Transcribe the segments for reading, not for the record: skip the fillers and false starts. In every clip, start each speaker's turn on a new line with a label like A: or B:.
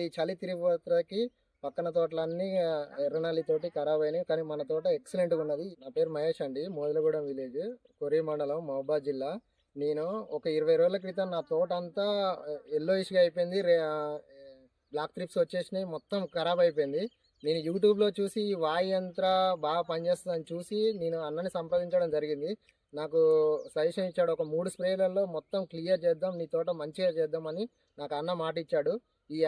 A: ఈ చలి తీవ్రతకి పక్కన తోటలన్నీ ఎర్రనల్లి తోటి ఖరాబ్ అయినాయి, కానీ మన తోట ఎక్సలెంట్గా ఉన్నది. నా పేరు మహేష్ అండి, మోదలగూడెం విలేజ్, కొర్రి మండలం, మహబాద్ జిల్లా. నేను ఒక 20 రోజుల క్రితం నా తోట అంతా ఎల్లోయిష్గా అయిపోయింది, బ్లాక్ త్రిప్స్ వచ్చేసినాయి, మొత్తం ఖరాబ్ అయిపోయింది. నేను యూట్యూబ్లో చూసి ఈ వాయు యంత్ర బాగా పనిచేస్తుందని చూసి నేను అన్నని సంప్రదించడం జరిగింది. నాకు సజెషన్ ఇచ్చాడు, ఒక 3 స్ప్రేలలో మొత్తం క్లియర్ చేద్దాం, నీ తోట మంచిగా చేద్దామని నాకు అన్న మాట ఇచ్చాడు. ఈ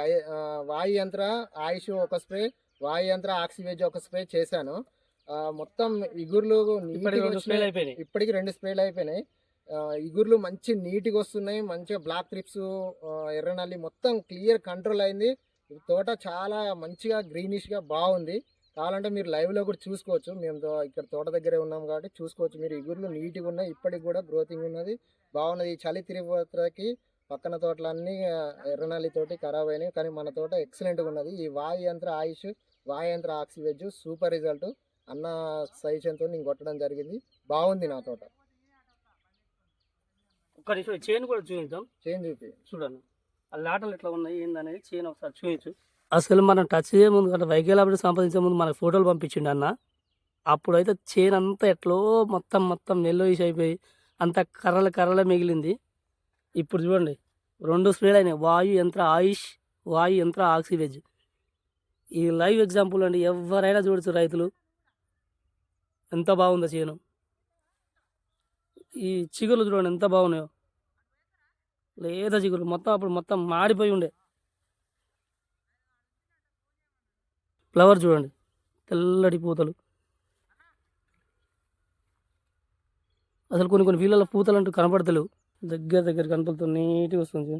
A: వాయు యంత్ర ఆయుష్ ఒక స్ప్రే, వాయు యంత్ర ఆక్సివేజ్ ఒక స్ప్రే చేశాను. మొత్తం ఇగుర్లు ఇప్పటికి 2 స్ప్రేలు అయిపోయినాయి. ఇగుర్లు మంచి నీట్గా వస్తున్నాయి, మంచిగా బ్లాక్ ట్రిప్స్, ఎర్రనల్లి మొత్తం క్లియర్ కంట్రోల్ అయింది. తోట చాలా మంచిగా గ్రీనిష్గా బాగుంది. కావాలంటే మీరు లైవ్లో కూడా చూసుకోవచ్చు, మేము ఇక్కడ తోట దగ్గరే ఉన్నాం కాబట్టి చూసుకోవచ్చు. మీరు ఇగుర్లు నీట్గా ఉన్నాయి, ఇప్పటికి కూడా గ్రోతింగ్ ఉన్నది, బాగున్నది. ఈ చలి తీవ్రతకి పక్కన తోటలన్నీ ఎర్రనల్లి తోటి ఖరాబ్ అయినాయి, కానీ మన తోట ఎక్సలెంట్గా ఉన్నది. ఈ వాయు యంత్ర ఆయుష్, వాయు యంత్ర ఆక్సివేజ్ సూపర్ రిజల్ట్. అన్న సజెషన్తో నేను కొట్టడం జరిగింది, బాగుంది నా తోట.
B: ఒక్క నిమిషం చైన్ కూడా చూపించాం,
A: చైన్ చూపి
B: చూడండి ఆ లాటలు ఎట్లా ఉన్నాయి ఏందనేది చైన్ ఒకసారి చూపించు. అసలు మనం టచ్ చేయే ముందు అంటే వైకల్ అప్పుడు సంపాదించే ముందు మనకు ఫోటోలు పంపించిండు అన్న. అప్పుడైతే చైన్ అంతా ఎట్లో మొత్తం ఎల్లోయిష్ అయిపోయి అంత కర్రలే మిగిలింది. ఇప్పుడు చూడండి 2 స్ప్రేలు అయినాయి, వాయు యంత్ర ఆయుష్, వాయు యంత్ర ఆక్సివేజ్. ఈ లైవ్ ఎగ్జాంపుల్ అండి, ఎవరైనా చూడొచ్చు రైతులు, ఎంత బాగుందో చేను. ఈ చిగురు చూడండి ఎంత బాగున్నాయో, లేదా చిగురు అప్పుడు మొత్తం మాడిపోయి ఉండే. ఫ్లవర్ చూడండి, తెల్లటి పూతలు. అసలు కొన్ని వీళ్ళ పూతలు అంటూ కనపడతలేవు, దగ్గర కనపడుతూ నీట్గా వస్తుంది.